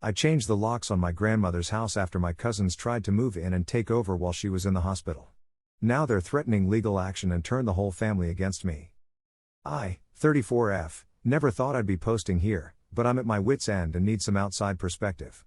I changed the locks on my grandmother's house after my cousins tried to move in and take over while she was in the hospital. Now they're threatening legal action and turn the whole family against me. I, 34F, never thought I'd be posting here, but I'm at my wit's end and need some outside perspective.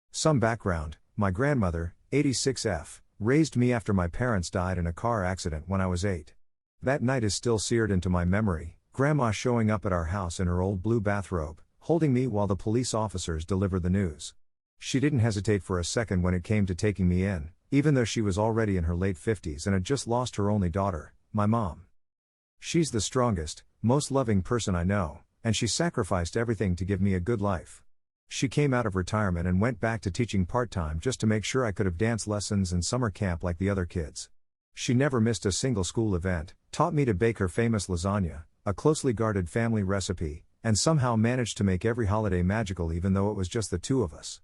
Some background: my grandmother, 86F, raised me after my parents died in a car accident when I was 8. That night is still seared into my memory, Grandma showing up at our house in her old blue bathrobe, holding me while the police officers delivered the news. She didn't hesitate for a second when it came to taking me in, even though she was already in her late 50s and had just lost her only daughter, my mom. She's the strongest, most loving person I know, and she sacrificed everything to give me a good life. She came out of retirement and went back to teaching part-time just to make sure I could have dance lessons and summer camp like the other kids. She never missed a single school event, taught me to bake her famous lasagna, a closely guarded family recipe, and somehow managed to make every holiday magical even though it was just the two of us.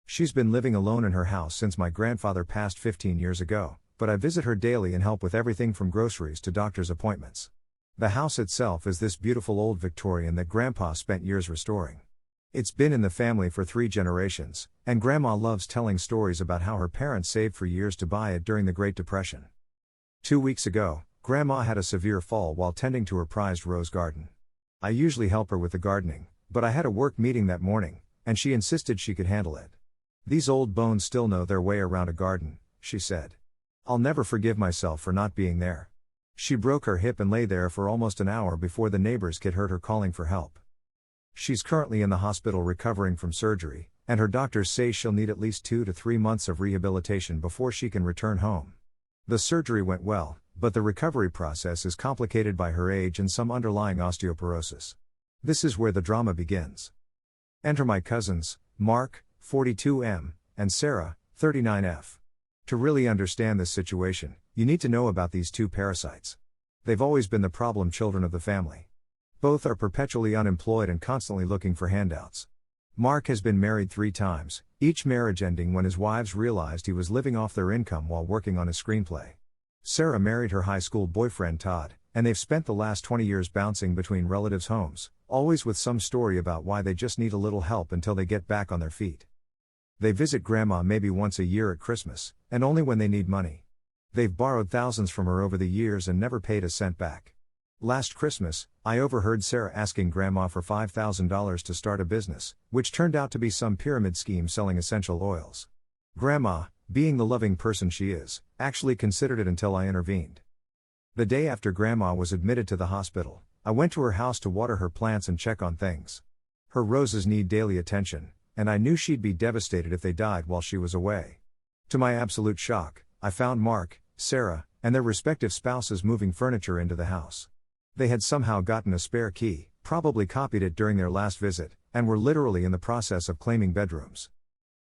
She's been living alone in her house since my grandfather passed 15 years ago, but I visit her daily and help with everything from groceries to doctor's appointments. The house itself is this beautiful old Victorian that Grandpa spent years restoring. It's been in the family for 3 generations, and Grandma loves telling stories about how her parents saved for years to buy it during the Great Depression. 2 weeks ago, Grandma had a severe fall while tending to her prized rose garden. I usually help her with the gardening, but I had a work meeting that morning, and she insisted she could handle it. "These old bones still know their way around a garden," she said. "I'll never forgive myself for not being there." She broke her hip and lay there for almost an hour before the neighbors kid heard her calling for help. She's currently in the hospital recovering from surgery, and her doctors say she'll need at least 2 to 3 months of rehabilitation before she can return home. The surgery went well, but the recovery process is complicated by her age and some underlying osteoporosis. This is where the drama begins. Enter my cousins, Mark, 42M, and Sarah, 39F. To really understand this situation, you need to know about these two parasites. They've always been the problem children of the family. Both are perpetually unemployed and constantly looking for handouts. Mark has been married 3 times, each marriage ending when his wives realized he was living off their income while working on his screenplay. Sarah married her high school boyfriend Todd, and they've spent the last 20 years bouncing between relatives' homes, always with some story about why they just need a little help until they get back on their feet. They visit Grandma maybe once a year at Christmas, and only when they need money. They've borrowed thousands from her over the years and never paid a cent back. Last Christmas, I overheard Sarah asking Grandma for $5,000 to start a business, which turned out to be some pyramid scheme selling essential oils. Grandma, being the loving person she is, actually considered it until I intervened. The day after Grandma was admitted to the hospital, I went to her house to water her plants and check on things. Her roses need daily attention, and I knew she'd be devastated if they died while she was away. To my absolute shock, I found Mark, Sarah, and their respective spouses moving furniture into the house. They had somehow gotten a spare key, probably copied it during their last visit, and were literally in the process of claiming bedrooms.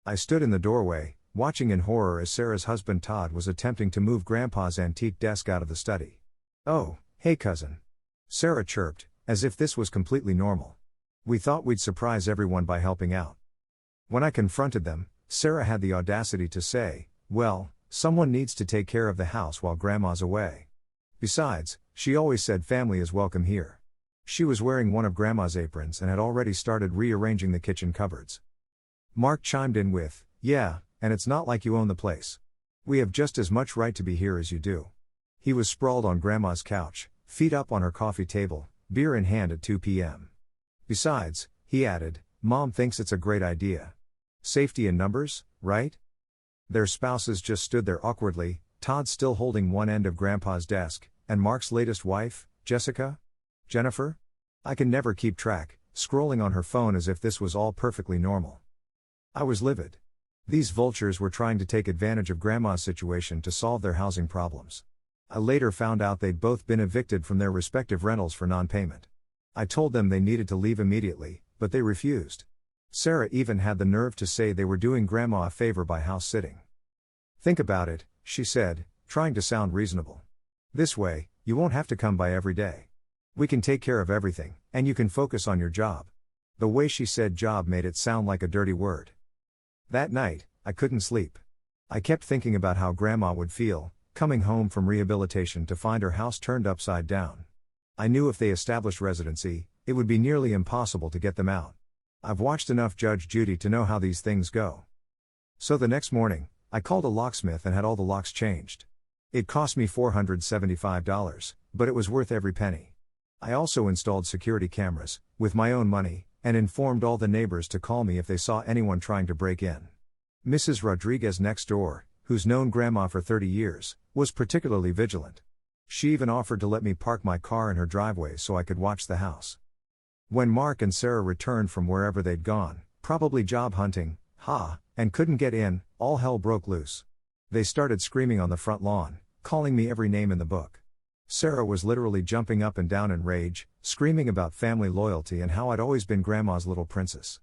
I stood in the doorway, watching in horror as Sarah's husband Todd was attempting to move Grandpa's antique desk out of the study. "Oh, hey cousin," Sarah chirped, as if this was completely normal. "We thought we'd surprise everyone by helping out." When I confronted them, Sarah had the audacity to say, "Well, someone needs to take care of the house while Grandma's away. Besides, she always said family is welcome here." She was wearing one of Grandma's aprons and had already started rearranging the kitchen cupboards. Mark chimed in with, "Yeah, and it's not like you own the place. We have just as much right to be here as you do." He was sprawled on Grandma's couch, feet up on her coffee table, beer in hand at 2 p.m. "Besides," he added, "Mom thinks it's a great idea. Safety in numbers, right?" Their spouses just stood there awkwardly, Todd still holding one end of Grandpa's desk, and Mark's latest wife, Jennifer? I can never keep track, scrolling on her phone as if this was all perfectly normal. I was livid. These vultures were trying to take advantage of Grandma's situation to solve their housing problems. I later found out they'd both been evicted from their respective rentals for non-payment. I told them they needed to leave immediately, but they refused. Sarah even had the nerve to say they were doing Grandma a favor by house sitting. "Think about it," she said, trying to sound reasonable. "This way, you won't have to come by every day. We can take care of everything, and you can focus on your job." The way she said job made it sound like a dirty word. That night, I couldn't sleep. I kept thinking about how Grandma would feel, coming home from rehabilitation to find her house turned upside down. I knew if they established residency, it would be nearly impossible to get them out. I've watched enough Judge Judy to know how these things go. So the next morning, I called a locksmith and had all the locks changed. It cost me $475, but it was worth every penny. I also installed security cameras, with my own money, and informed all the neighbors to call me if they saw anyone trying to break in. Mrs. Rodriguez next door, who's known Grandma for 30 years, was particularly vigilant. She even offered to let me park my car in her driveway so I could watch the house. When Mark and Sarah returned from wherever they'd gone, probably job hunting, and couldn't get in, all hell broke loose. They started screaming on the front lawn, calling me every name in the book. Sarah was literally jumping up and down in rage, screaming about family loyalty and how I'd always been Grandma's little princess.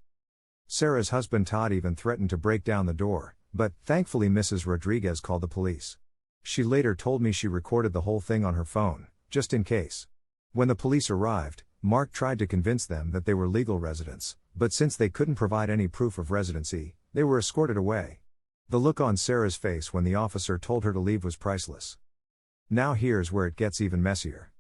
Sarah's husband Todd even threatened to break down the door, but thankfully Mrs. Rodriguez called the police. She later told me she recorded the whole thing on her phone, just in case. When the police arrived, Mark tried to convince them that they were legal residents, but since they couldn't provide any proof of residency, they were escorted away. The look on Sarah's face when the officer told her to leave was priceless. Now here's where it gets even messier.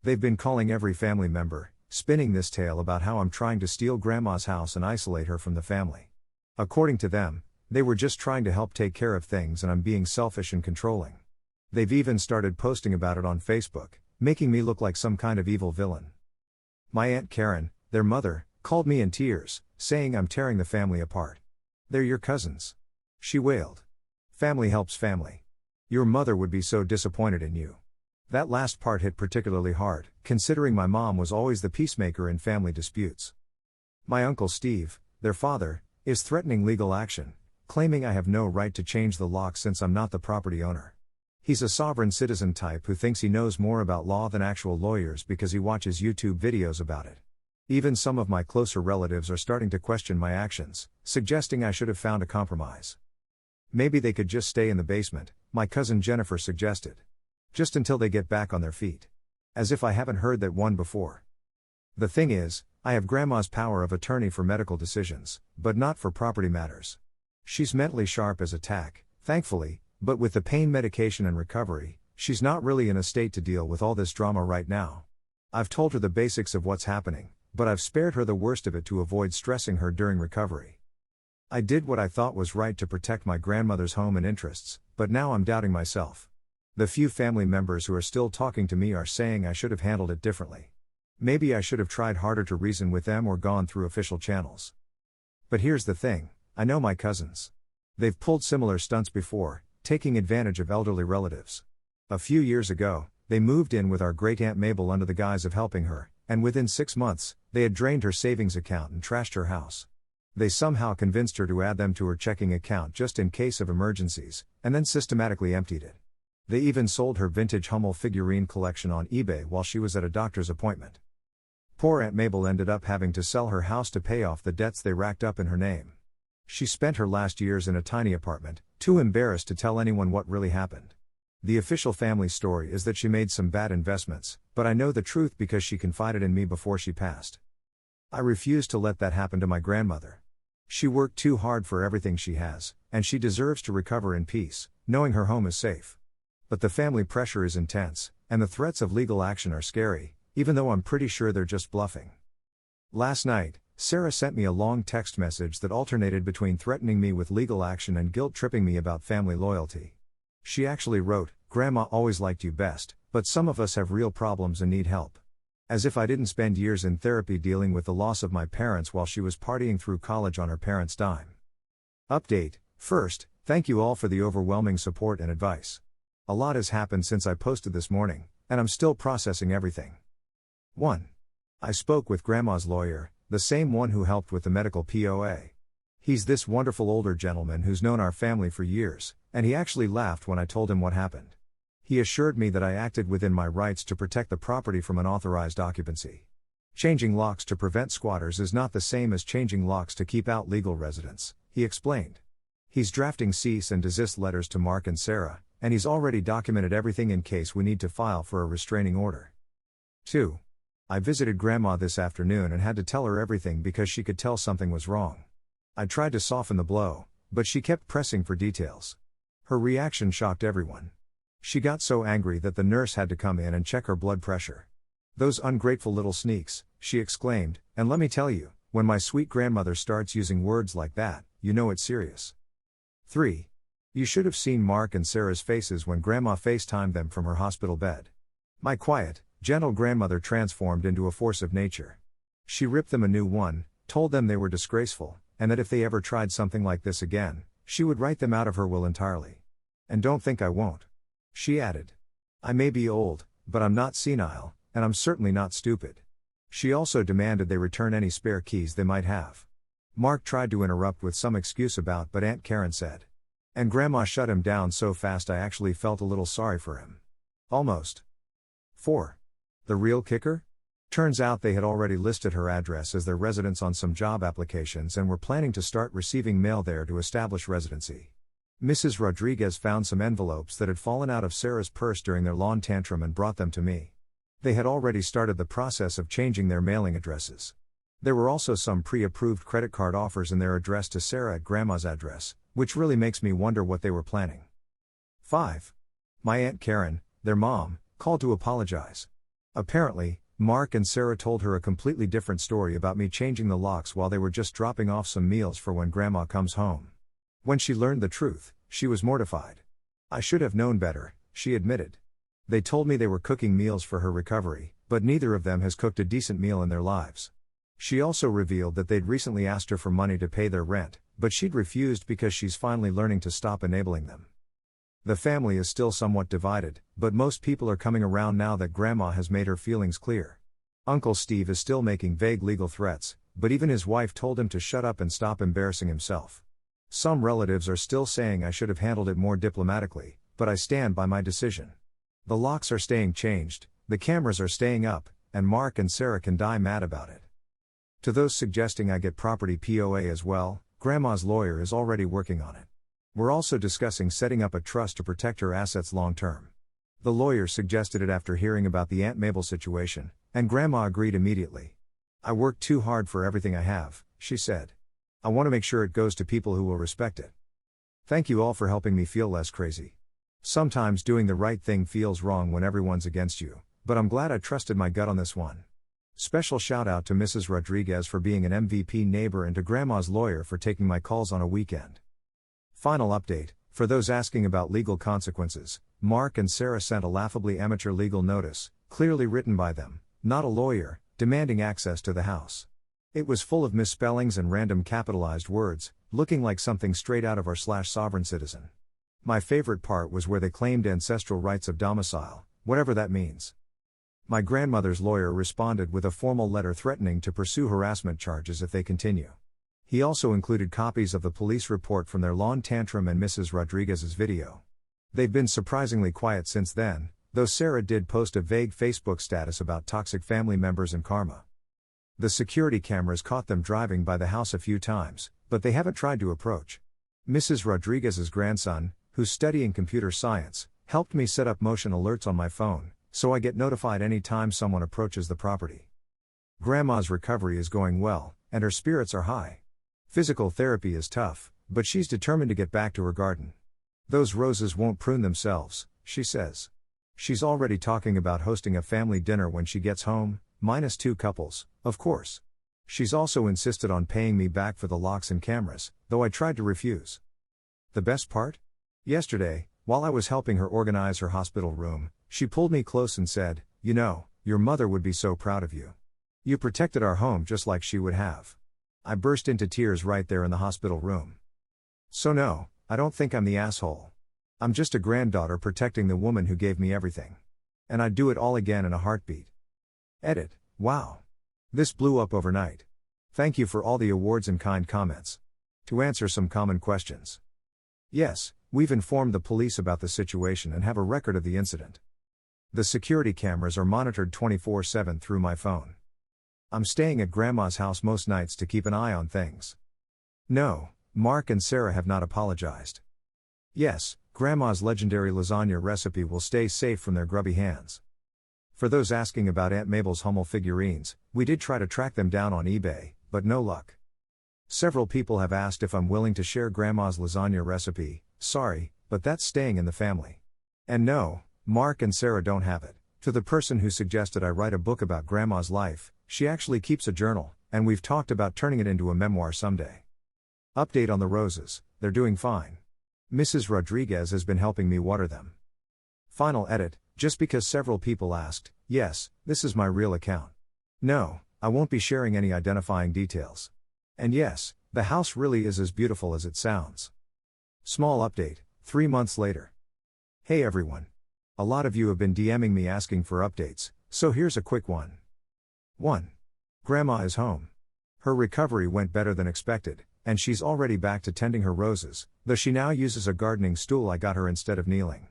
They've been calling every family member, spinning this tale about how I'm trying to steal Grandma's house and isolate her from the family. According to them, they were just trying to help take care of things and I'm being selfish and controlling. They've even started posting about it on Facebook, making me look like some kind of evil villain. My Aunt Karen, their mother, called me in tears, saying I'm tearing the family apart. They're your cousins. She wailed. Family helps family. Your mother would be so disappointed in you. That last part hit particularly hard, considering my mom was always the peacemaker in family disputes. My Uncle Steve, their father, is threatening legal action, claiming I have no right to change the lock since I'm not the property owner. He's a sovereign citizen type who thinks he knows more about law than actual lawyers because he watches YouTube videos about it. Even some of my closer relatives are starting to question my actions, suggesting I should have found a compromise. Maybe they could just stay in the basement, my cousin Jennifer suggested. Just until they get back on their feet. As if I haven't heard that one before. The thing is, I have Grandma's power of attorney for medical decisions, but not for property matters. She's mentally sharp as a tack, thankfully, but with the pain medication and recovery, she's not really in a state to deal with all this drama right now. I've told her the basics of what's happening, but I've spared her the worst of it to avoid stressing her during recovery. I did what I thought was right to protect my grandmother's home and interests, but now I'm doubting myself. The few family members who are still talking to me are saying I should have handled it differently. Maybe I should have tried harder to reason with them or gone through official channels. But here's the thing, I know my cousins. They've pulled similar stunts before, taking advantage of elderly relatives. A few years ago, they moved in with our great-aunt Mabel under the guise of helping her, and within 6 months, they had drained her savings account and trashed her house. They somehow convinced her to add them to her checking account just in case of emergencies, and then systematically emptied it. They even sold her vintage Hummel figurine collection on eBay while she was at a doctor's appointment. Poor Aunt Mabel ended up having to sell her house to pay off the debts they racked up in her name. She spent her last years in a tiny apartment, too embarrassed to tell anyone what really happened. The official family story is that she made some bad investments, but I know the truth because she confided in me before she passed. I refuse to let that happen to my grandmother. She worked too hard for everything she has, and she deserves to recover in peace, knowing her home is safe. But the family pressure is intense, and the threats of legal action are scary, even though I'm pretty sure they're just bluffing. Last night, Sarah sent me a long text message that alternated between threatening me with legal action and guilt-tripping me about family loyalty. She actually wrote, "Grandma always liked you best, but some of us have real problems and need help." As if I didn't spend years in therapy dealing with the loss of my parents while she was partying through college on her parents' dime. Update: First, thank you all for the overwhelming support and advice. A lot has happened since I posted this morning, and I'm still processing everything. 1. I spoke with Grandma's lawyer, the same one who helped with the medical POA. He's this wonderful older gentleman who's known our family for years, and he actually laughed when I told him what happened. He assured me that I acted within my rights to protect the property from unauthorized occupancy. Changing locks to prevent squatters is not the same as changing locks to keep out legal residents, he explained. He's drafting cease and desist letters to Mark and Sarah, and he's already documented everything in case we need to file for a restraining order. 2. I visited Grandma this afternoon and had to tell her everything because she could tell something was wrong. I tried to soften the blow, but she kept pressing for details. Her reaction shocked everyone. She got so angry that the nurse had to come in and check her blood pressure. "Those ungrateful little sneaks," she exclaimed, "and let me tell you, When my sweet grandmother starts using words like that, you know it's serious. 3. You should have seen Mark and Sarah's faces when Grandma FaceTimed them from her hospital bed. My quiet, gentle grandmother transformed into a force of nature. She ripped them a new one, told them they were disgraceful, and that if they ever tried something like this again, she would write them out of her will entirely. And don't think I won't. She added. I may be old, but I'm not senile, and I'm certainly not stupid. She also demanded they return any spare keys they might have. Mark tried to interrupt with some excuse about, but Aunt Karen said. And Grandma shut him down so fast I actually felt a little sorry for him. Almost. 4. The real kicker? Turns out they had already listed her address as their residence on some job applications and were planning to start receiving mail there to establish residency. Mrs. Rodriguez found some envelopes that had fallen out of Sarah's purse during their lawn tantrum and brought them to me. They had already started the process of changing their mailing addresses. There were also some pre-approved credit card offers in their address to Sarah at Grandma's address, which really makes me wonder what they were planning. 5. My Aunt Karen, their mom, called to apologize. Apparently, Mark and Sarah told her a completely different story about me changing the locks while they were just dropping off some meals for when Grandma comes home. When she learned the truth, she was mortified. I should have known better, she admitted. They told me they were cooking meals for her recovery, but neither of them has cooked a decent meal in their lives. She also revealed that they'd recently asked her for money to pay their rent, but she'd refused because she's finally learning to stop enabling them. The family is still somewhat divided, but most people are coming around now that Grandma has made her feelings clear. Uncle Steve is still making vague legal threats, but even his wife told him to shut up and stop embarrassing himself. Some relatives are still saying I should have handled it more diplomatically, but I stand by my decision. The locks are staying changed, the cameras are staying up, and Mark and Sarah can die mad about it. To those suggesting I get property POA as well, Grandma's lawyer is already working on it. We're also discussing setting up a trust to protect her assets long term. The lawyer suggested it after hearing about the Aunt Mabel situation, and Grandma agreed immediately. I work too hard for everything I have, she said. I want to make sure it goes to people who will respect it. Thank you all for helping me feel less crazy. Sometimes doing the right thing feels wrong when everyone's against you, but I'm glad I trusted my gut on this one. Special shout out to Mrs. Rodriguez for being an MVP neighbor and to Grandma's lawyer for taking my calls on a weekend. Final update, for those asking about legal consequences, Mark and Sarah sent a laughably amateur legal notice, clearly written by them, not a lawyer, demanding access to the house. It was full of misspellings and random capitalized words, looking like something straight out of our /sovereign citizen. My favorite part was where they claimed ancestral rights of domicile, whatever that means. My grandmother's lawyer responded with a formal letter threatening to pursue harassment charges if they continue. He also included copies of the police report from their lawn tantrum and Mrs. Rodriguez's video. They've been surprisingly quiet since then, though Sarah did post a vague Facebook status about toxic family members and karma. The security cameras caught them driving by the house a few times, but they haven't tried to approach. Mrs. Rodriguez's grandson, who's studying computer science, helped me set up motion alerts on my phone, so I get notified any time someone approaches the property. Grandma's recovery is going well, and her spirits are high. Physical therapy is tough, but she's determined to get back to her garden. Those roses won't prune themselves, she says. She's already talking about hosting a family dinner when she gets home, minus 2 couples, of course. She's also insisted on paying me back for the locks and cameras, though I tried to refuse. The best part? Yesterday, while I was helping her organize her hospital room, she pulled me close and said, "You know, your mother would be so proud of you. You protected our home just like she would have." I burst into tears right there in the hospital room. So no, I don't think I'm the asshole. I'm just a granddaughter protecting the woman who gave me everything. And I'd do it all again in a heartbeat. Edit. Wow. This blew up overnight. Thank you for all the awards and kind comments. To answer some common questions. Yes, we've informed the police about the situation and have a record of the incident. The security cameras are monitored 24/7 through my phone. I'm staying at Grandma's house most nights to keep an eye on things. No, Mark and Sarah have not apologized. Yes, Grandma's legendary lasagna recipe will stay safe from their grubby hands. For those asking about Aunt Mabel's Hummel figurines, we did try to track them down on eBay, but no luck. Several people have asked if I'm willing to share Grandma's lasagna recipe. Sorry, but that's staying in the family. And no, Mark and Sarah don't have it. To the person who suggested I write a book about Grandma's life, she actually keeps a journal, and we've talked about turning it into a memoir someday. Update on the roses, they're doing fine. Mrs. Rodriguez has been helping me water them. Final edit, just because several people asked, yes, this is my real account. No, I won't be sharing any identifying details. And yes, the house really is as beautiful as it sounds. Small update, 3 months later. Hey everyone. A lot of you have been DMing me asking for updates, so here's a quick one. 1. Grandma is home. Her recovery went better than expected, and she's already back to tending her roses, though she now uses a gardening stool I got her instead of kneeling.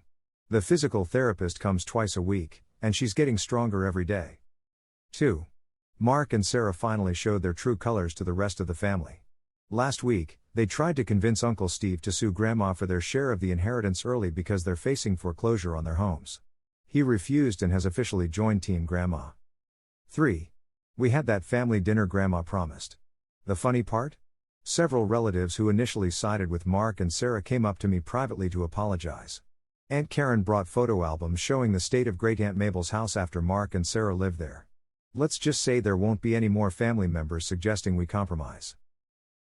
The physical therapist comes twice a week, and she's getting stronger every day. 2. Mark and Sarah finally showed their true colors to the rest of the family. Last week, they tried to convince Uncle Steve to sue Grandma for their share of the inheritance early because they're facing foreclosure on their homes. He refused and has officially joined Team Grandma. 3. We had that family dinner Grandma promised. The funny part? Several relatives who initially sided with Mark and Sarah came up to me privately to apologize. Aunt Karen brought photo albums showing the state of Great-Aunt Mabel's house after Mark and Sarah lived there. Let's just say there won't be any more family members suggesting we compromise.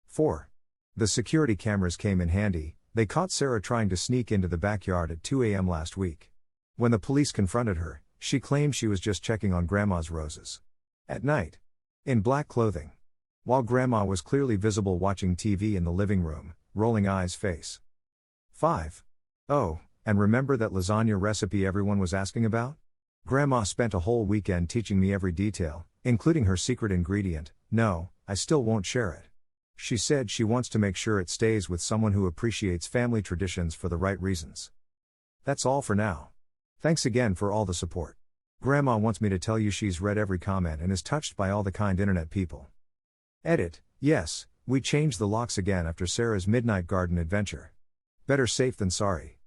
4. The security cameras came in handy. They caught Sarah trying to sneak into the backyard at 2 a.m. last week. When the police confronted her, she claimed she was just checking on Grandma's roses. At night. In black clothing. While Grandma was clearly visible watching TV in the living room, rolling eyes face. 5. Oh, and remember that lasagna recipe everyone was asking about? Grandma spent a whole weekend teaching me every detail, including her secret ingredient. No, I still won't share it. She said she wants to make sure it stays with someone who appreciates family traditions for the right reasons. That's all for now. Thanks again for all the support. Grandma wants me to tell you she's read every comment and is touched by all the kind internet people. Edit, yes, we changed the locks again after Sarah's midnight garden adventure. Better safe than sorry.